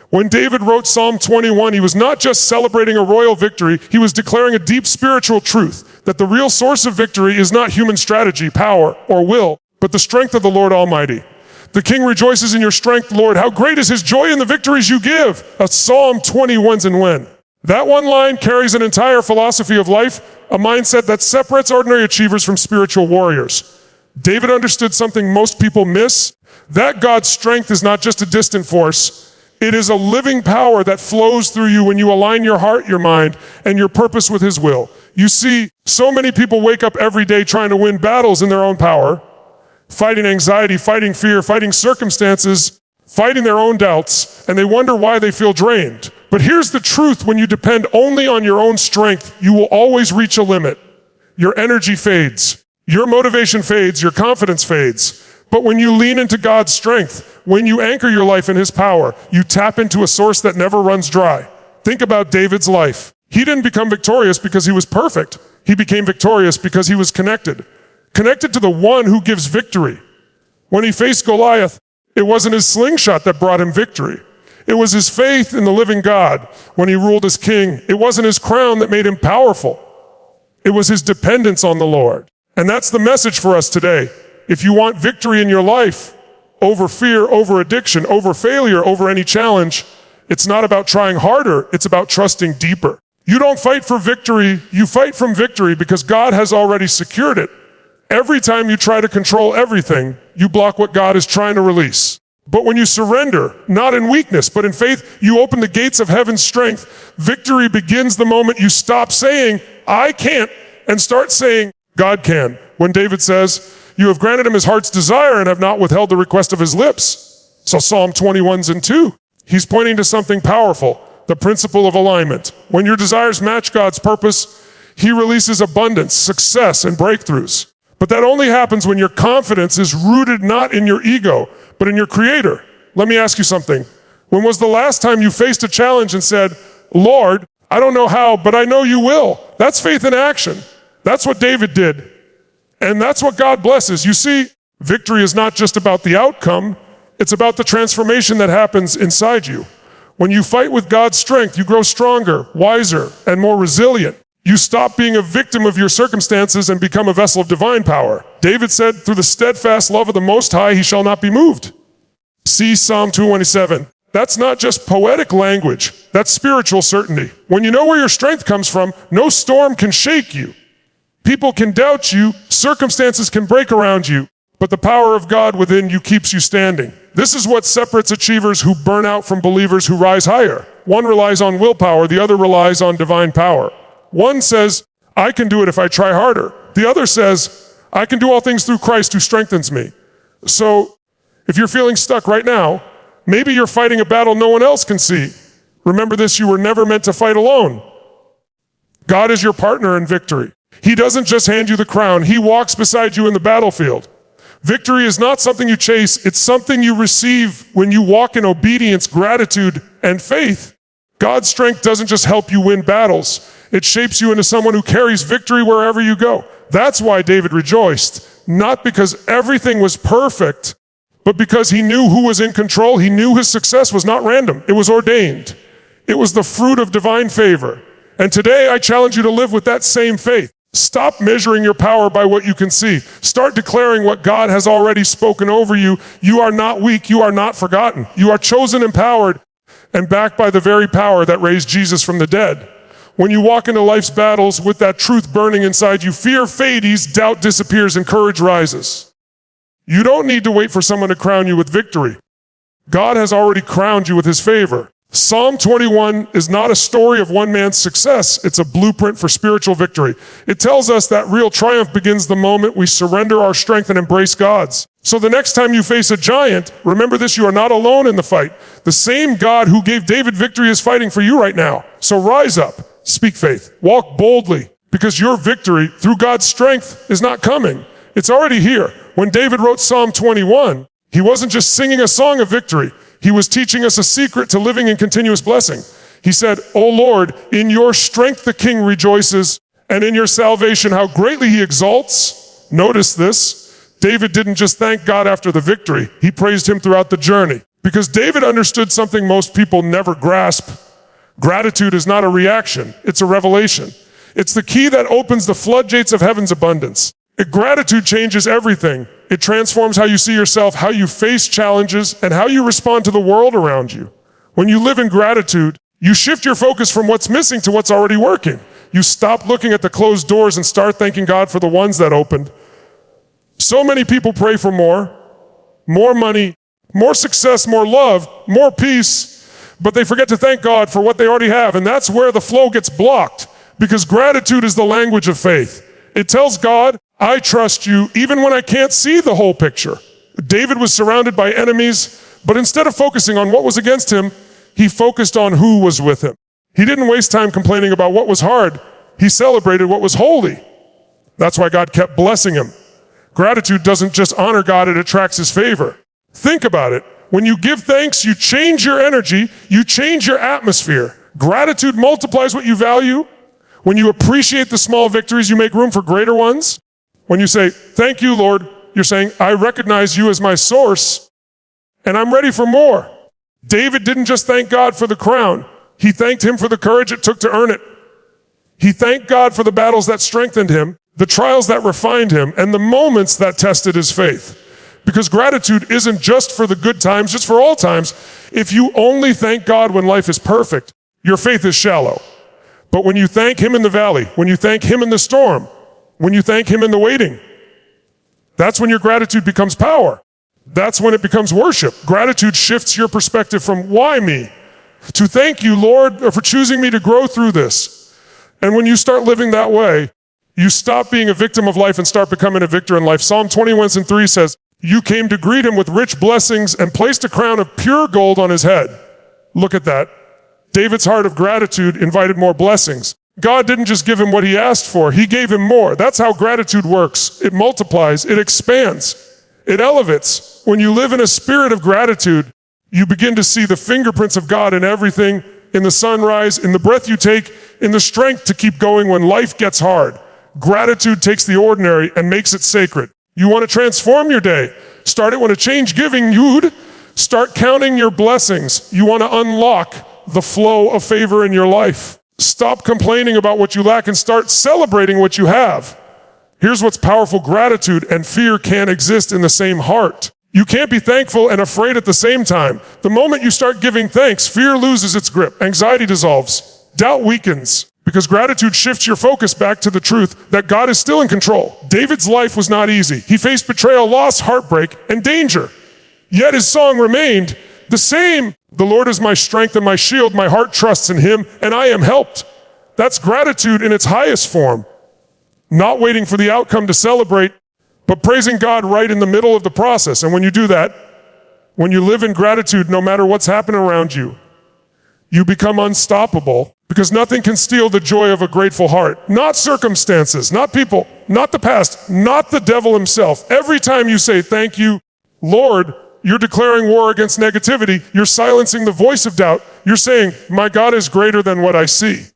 When David wrote Psalm 21, he was not just celebrating a royal victory, he was declaring a deep spiritual truth, that the real source of victory is not human strategy, power, or will, but the strength of the Lord Almighty. The king rejoices in your strength, Lord. How great is his joy in the victories you give. A Psalm 21's and when. That one line carries an entire philosophy of life, a mindset that separates ordinary achievers from spiritual warriors. David understood something most people miss, that God's strength is not just a distant force. It is a living power that flows through you when you align your heart, your mind, and your purpose with his will. You see, so many people wake up every day trying to win battles in their own power, fighting anxiety, fighting fear, fighting circumstances, fighting their own doubts, and they wonder why they feel drained. But here's the truth, when you depend only on your own strength, you will always reach a limit. Your energy fades, your motivation fades, your confidence fades. But when you lean into God's strength, when you anchor your life in his power, you tap into a source that never runs dry. Think about David's life. He didn't become victorious because he was perfect. He became victorious because he was connected to the one who gives victory. When he faced Goliath, it wasn't his slingshot that brought him victory. It was his faith in the living God. When he ruled as king, it wasn't his crown that made him powerful. It was his dependence on the Lord. And that's the message for us today. If you want victory in your life, over fear, over addiction, over failure, over any challenge, it's not about trying harder, it's about trusting deeper. You don't fight for victory, you fight from victory because God has already secured it. Every time you try to control everything, you block what God is trying to release. But when you surrender, not in weakness, but in faith, you open the gates of heaven's strength. Victory begins the moment you stop saying, I can't, and start saying, God can. When David says, you have granted him his heart's desire and have not withheld the request of his lips. So Psalm 21's and 2. He's pointing to something powerful, the principle of alignment. When your desires match God's purpose, he releases abundance, success, and breakthroughs. But that only happens when your confidence is rooted not in your ego, but in your Creator. Let me ask you something. When was the last time you faced a challenge and said, Lord, I don't know how, but I know you will? That's faith in action. That's what David did. And that's what God blesses. You see, victory is not just about the outcome, it's about the transformation that happens inside you. When you fight with God's strength, you grow stronger, wiser, and more resilient. You stop being a victim of your circumstances and become a vessel of divine power. David said, through the steadfast love of the Most High, he shall not be moved. See Psalm 227. That's not just poetic language, that's spiritual certainty. When you know where your strength comes from, no storm can shake you. People can doubt you, circumstances can break around you, but the power of God within you keeps you standing. This is what separates achievers who burn out from believers who rise higher. One relies on willpower, the other relies on divine power. One says, I can do it if I try harder. The other says, I can do all things through Christ who strengthens me. So, if you're feeling stuck right now, maybe you're fighting a battle no one else can see. Remember this, you were never meant to fight alone. God is your partner in victory. He doesn't just hand you the crown, he walks beside you in the battlefield. Victory is not something you chase, it's something you receive when you walk in obedience, gratitude, and faith. God's strength doesn't just help you win battles, it shapes you into someone who carries victory wherever you go. That's why David rejoiced, not because everything was perfect, but because he knew who was in control. He knew his success was not random, it was ordained. It was the fruit of divine favor. And today I challenge you to live with that same faith. Stop measuring your power by what you can see. Start declaring what God has already spoken over you. You are not weak, you are not forgotten. You are chosen, empowered, and backed by the very power that raised Jesus from the dead. When you walk into life's battles with that truth burning inside you, fear fades, doubt disappears, and courage rises. You don't need to wait for someone to crown you with victory. God has already crowned you with his favor. Psalm 21 is not a story of one man's success. It's a blueprint for spiritual victory. It tells us that real triumph begins the moment we surrender our strength and embrace God's. So the next time you face a giant, remember this, you are not alone in the fight. The same God who gave David victory is fighting for you right now. So rise up, speak faith, walk boldly, because your victory through God's strength is not coming. It's already here. When David wrote Psalm 21, he wasn't just singing a song of victory. He was teaching us a secret to living in continuous blessing. He said, O Lord, in your strength the king rejoices, and in your salvation how greatly he exalts. Notice this, David didn't just thank God after the victory, he praised him throughout the journey. Because David understood something most people never grasp. Gratitude is not a reaction, it's a revelation. It's the key that opens the floodgates of heaven's abundance. Gratitude changes everything. It transforms how you see yourself, how you face challenges, and how you respond to the world around you. When you live in gratitude, you shift your focus from what's missing to what's already working. You stop looking at the closed doors and start thanking God for the ones that opened. So many people pray for more money, more success, more love, more peace, but they forget to thank God for what they already have. And that's where the flow gets blocked, because gratitude is the language of faith. It tells God, I trust you even when I can't see the whole picture. David was surrounded by enemies, but instead of focusing on what was against him, he focused on who was with him. He didn't waste time complaining about what was hard. He celebrated what was holy. That's why God kept blessing him. Gratitude doesn't just honor God, it attracts his favor. Think about it. When you give thanks, you change your energy, you change your atmosphere. Gratitude multiplies what you value. When you appreciate the small victories, you make room for greater ones. When you say, thank you, Lord, you're saying, I recognize you as my source, and I'm ready for more. David didn't just thank God for the crown. He thanked him for the courage it took to earn it. He thanked God for the battles that strengthened him, the trials that refined him, and the moments that tested his faith. Because gratitude isn't just for the good times, just for all times. If you only thank God when life is perfect, your faith is shallow. But when you thank him in the valley, when you thank him in the storm, when you thank him in the waiting, that's when your gratitude becomes power. That's when it becomes worship. Gratitude shifts your perspective from why me to thank you, Lord, for choosing me to grow through this. And when you start living that way, you stop being a victim of life and start becoming a victor in life. Psalm 21:3 says, you came to greet him with rich blessings and placed a crown of pure gold on his head. Look at that. David's heart of gratitude invited more blessings. God didn't just give him what he asked for, he gave him more. That's how gratitude works. It multiplies, it expands, it elevates. When you live in a spirit of gratitude, you begin to see the fingerprints of God in everything, in the sunrise, in the breath you take, in the strength to keep going when life gets hard. Gratitude takes the ordinary and makes it sacred. You want to transform your day. Start it when a change giving you'd. Start counting your blessings. You want to unlock the flow of favor in your life. Stop complaining about what you lack and start celebrating what you have. Here's what's powerful. Gratitude and fear can't exist in the same heart. You can't be thankful and afraid at the same time. The moment you start giving thanks, fear loses its grip. Anxiety dissolves. Doubt weakens. Because gratitude shifts your focus back to the truth that God is still in control. David's life was not easy. He faced betrayal, loss, heartbreak, and danger. Yet his song remained the same. The Lord is my strength and my shield. My heart trusts in him, and I am helped. That's gratitude in its highest form. Not waiting for the outcome to celebrate, but praising God right in the middle of the process. And when you do that, when you live in gratitude, no matter what's happening around you, you become unstoppable, because nothing can steal the joy of a grateful heart. Not circumstances, not people, not the past, not the devil himself. Every time you say, thank you, Lord, you're declaring war against negativity. You're silencing the voice of doubt. You're saying, my God is greater than what I see.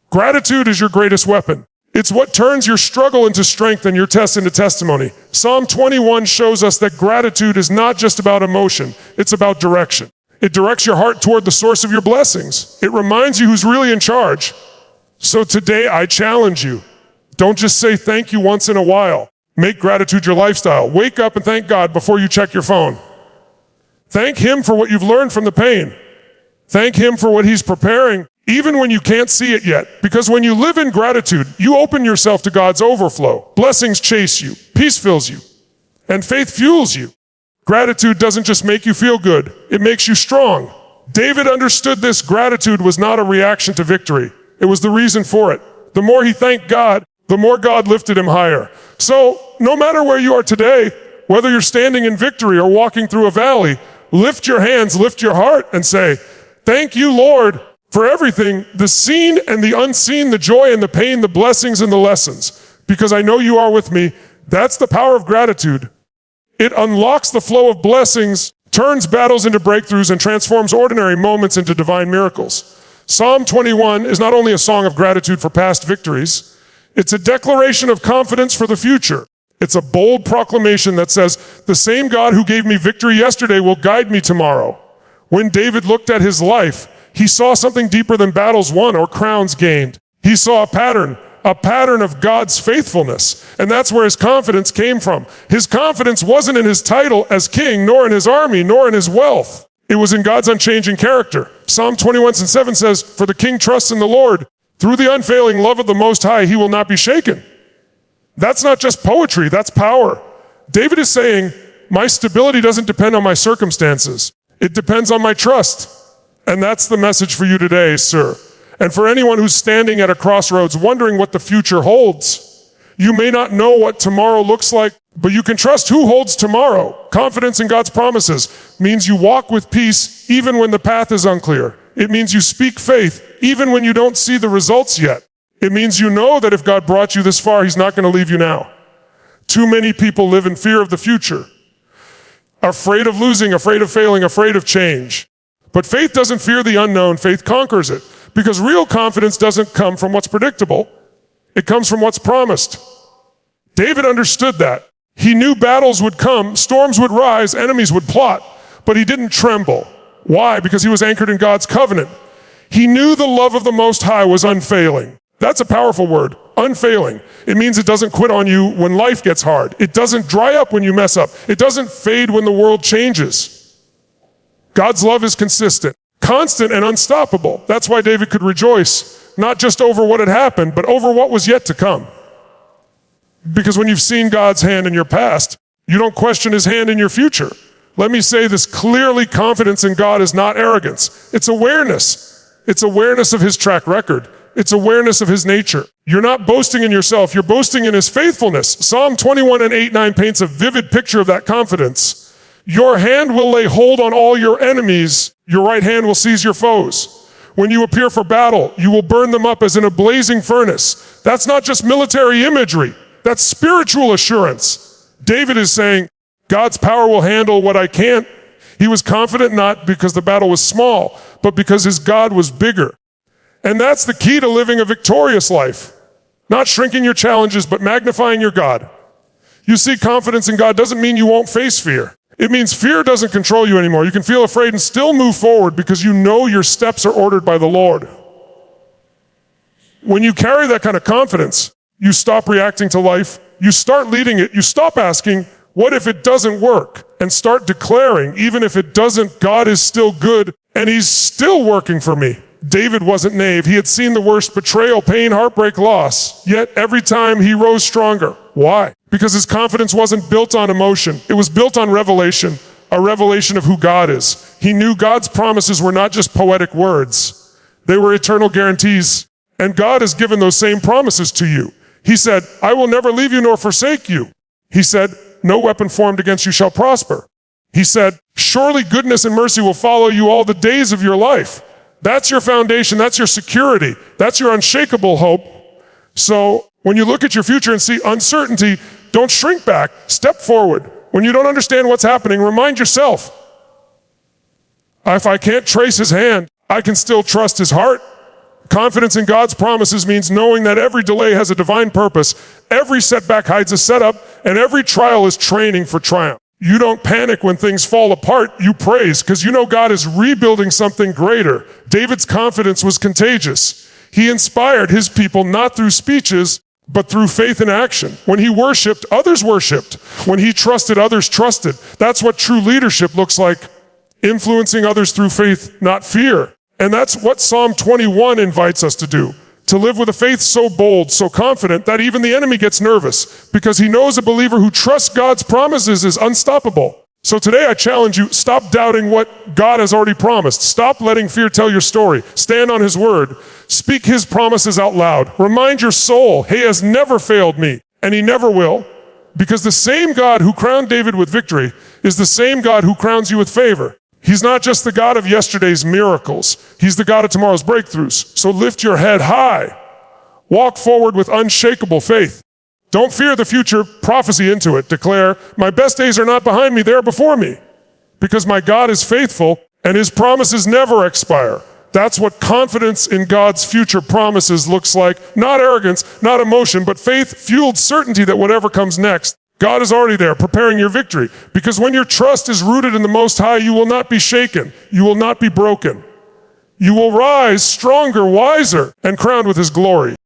Gratitude is your greatest weapon. It's what turns your struggle into strength and your test into testimony. Psalm 21 shows us that gratitude is not just about emotion, it's about direction. It directs your heart toward the source of your blessings. It reminds you who's really in charge. So today I challenge you. Don't just say thank you once in a while. Make gratitude your lifestyle. Wake up and thank God before you check your phone. Thank him for what you've learned from the pain. Thank him for what he's preparing, even when you can't see it yet. Because when you live in gratitude, you open yourself to God's overflow. Blessings chase you, peace fills you, and faith fuels you. Gratitude doesn't just make you feel good, it makes you strong. David understood this. Gratitude was not a reaction to victory. It was the reason for it. The more he thanked God, the more God lifted him higher. So, no matter where you are today, whether you're standing in victory or walking through a valley, lift your hands, lift your heart, and say, thank you, Lord, for everything, the seen and the unseen, the joy and the pain, the blessings and the lessons, because I know you are with me. That's the power of gratitude. It unlocks the flow of blessings, turns battles into breakthroughs, and transforms ordinary moments into divine miracles. Psalm 21 is not only a song of gratitude for past victories, it's a declaration of confidence for the future. It's a bold proclamation that says, the same God who gave me victory yesterday will guide me tomorrow. When David looked at his life, he saw something deeper than battles won or crowns gained. He saw a pattern of God's faithfulness. And that's where his confidence came from. His confidence wasn't in his title as king, nor in his army, nor in his wealth. It was in God's unchanging character. Psalm 21:7 says, for the king trusts in the Lord. Through the unfailing love of the Most High, he will not be shaken. That's not just poetry, that's power. David is saying, my stability doesn't depend on my circumstances. It depends on my trust. And that's the message for you today, sir. And for anyone who's standing at a crossroads wondering what the future holds, you may not know what tomorrow looks like, but you can trust who holds tomorrow. Confidence in God's promises means you walk with peace even when the path is unclear. It means you speak faith even when you don't see the results yet. It means you know that if God brought you this far, he's not going to leave you now. Too many people live in fear of the future, afraid of losing, afraid of failing, afraid of change. But faith doesn't fear the unknown, faith conquers it. Because real confidence doesn't come from what's predictable, it comes from what's promised. David understood that. He knew battles would come, storms would rise, enemies would plot, but he didn't tremble. Why? Because he was anchored in God's covenant. He knew the love of the Most High was unfailing. That's a powerful word, unfailing. It means it doesn't quit on you when life gets hard. It doesn't dry up when you mess up. It doesn't fade when the world changes. God's love is consistent, constant and unstoppable. That's why David could rejoice, not just over what had happened, but over what was yet to come. Because when you've seen God's hand in your past, you don't question his hand in your future. Let me say this clearly, confidence in God is not arrogance. It's awareness. It's awareness of his track record. It's awareness of his nature. You're not boasting in yourself, you're boasting in his faithfulness. Psalm 21:8-9 paints a vivid picture of that confidence. Your hand will lay hold on all your enemies. Your right hand will seize your foes. When you appear for battle, you will burn them up as in a blazing furnace. That's not just military imagery. That's spiritual assurance. David is saying, God's power will handle what I can't. He was confident not because the battle was small, but because his God was bigger. And that's the key to living a victorious life. Not shrinking your challenges, but magnifying your God. You see, confidence in God doesn't mean you won't face fear. It means fear doesn't control you anymore. You can feel afraid and still move forward because you know your steps are ordered by the Lord. When you carry that kind of confidence, you stop reacting to life. You start leading it. You stop asking, what if it doesn't work? And start declaring, even if it doesn't, God is still good and he's still working for me. David wasn't naive. He had seen the worst betrayal, pain, heartbreak, loss. Yet every time he rose stronger. Why? Because his confidence wasn't built on emotion. It was built on revelation, a revelation of who God is. He knew God's promises were not just poetic words. They were eternal guarantees. And God has given those same promises to you. He said, I will never leave you nor forsake you. He said, no weapon formed against you shall prosper. He said, surely goodness and mercy will follow you all the days of your life. That's your foundation. That's your security. That's your unshakable hope. So when you look at your future and see uncertainty, don't shrink back. Step forward. When you don't understand what's happening, remind yourself, if I can't trace his hand, I can still trust his heart. Confidence in God's promises means knowing that every delay has a divine purpose, every setback hides a setup, and every trial is training for triumph. You don't panic when things fall apart, you praise, because you know God is rebuilding something greater. David's confidence was contagious. He inspired his people not through speeches, but through faith and action. When he worshiped, others worshiped. When he trusted, others trusted. That's what true leadership looks like, influencing others through faith, not fear. And that's what Psalm 21 invites us to do. To live with a faith so bold, so confident, that even the enemy gets nervous, because he knows a believer who trusts God's promises is unstoppable. So today I challenge you, stop doubting what God has already promised. Stop letting fear tell your story. Stand on his word. Speak his promises out loud. Remind your soul, he has never failed me, and he never will, because the same God who crowned David with victory is the same God who crowns you with favor. He's not just the God of yesterday's miracles. He's the God of tomorrow's breakthroughs. So lift your head high. Walk forward with unshakable faith. Don't fear the future. Prophecy into it. Declare, my best days are not behind me, they're before me. Because my God is faithful and his promises never expire. That's what confidence in God's future promises looks like. Not arrogance, not emotion, but faith-fueled certainty that whatever comes next, God is already there preparing your victory, because when your trust is rooted in the Most High, you will not be shaken. You will not be broken. You will rise stronger, wiser, and crowned with His glory.